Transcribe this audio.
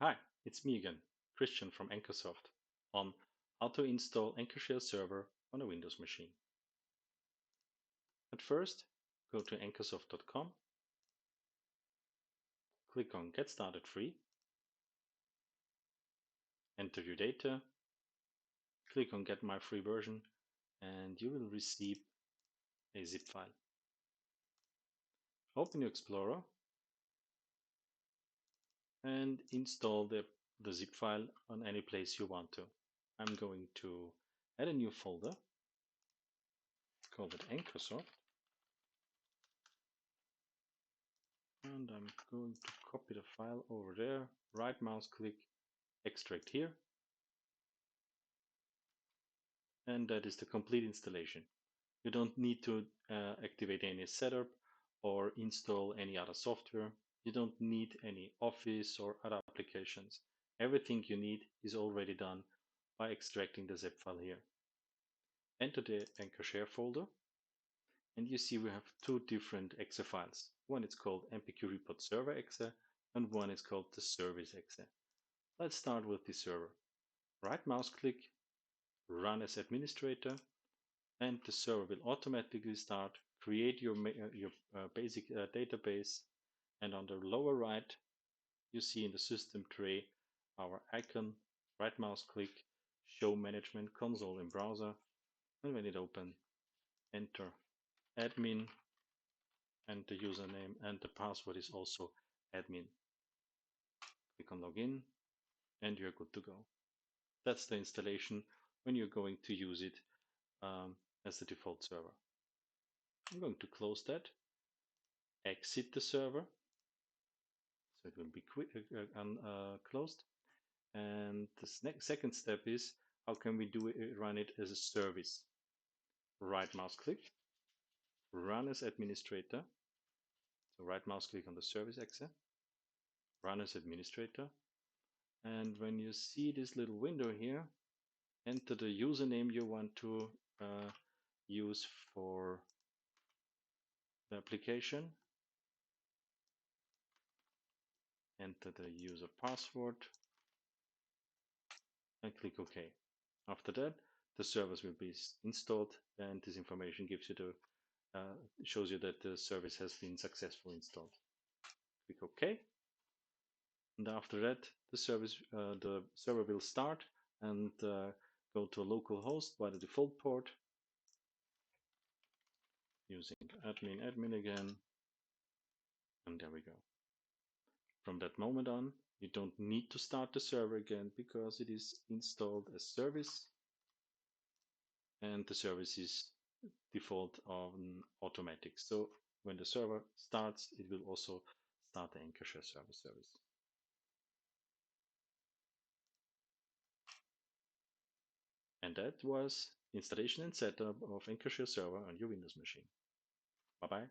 Hi, it's me again, Christian from ancoreSoft, on how to install ancoreShare server on a Windows machine. At first, go to ancoreSoft.com, click on Get Started Free, enter your data, click on Get My Free Version, and you will receive a zip file. Open your Explorer and install the zip file on any place you want to. I'm going to add a new folder, call it ancoreSoft, and I'm going to copy the file over there, right mouse click, extract here, and that is the complete installation. You don't need to activate any setup or install any other software. You don't need any Office or other applications. Everything you need is already done by extracting the zip file here. Enter the ancoreShare folder, and you see we have two different exe files. One is called mpq report server exe, and one is called the service exe. Let's start with the server. Right mouse click, run as administrator, and the server will automatically start, create your basic database, and on the lower right you see in the system tray our icon. Right mouse click, show management console in browser, and when it opens, enter admin, and the username and the password is also admin. Click on login and you're good to go. That's the installation when you're going to use it as the default server. I'm going to close that, exit the server, so it will be closed. And the second step is, how can we do it, run it as a service? Right mouse click, run as administrator. So right mouse click on the service exe, run as administrator. And when you see this little window here, enter the username you want to use for the application, enter the user password, and click OK. After that, the service will be installed, and this information gives you shows you that the service has been successfully installed. Click OK, and after that, the server will start and go to a local host by the default port, using admin again, and there we go. From that moment on, you don't need to start the server again because it is installed as service, and the service is default on automatic. So when the server starts, it will also start the ancoreShare service. And that was installation and setup of ancoreShare server on your Windows machine. Bye bye.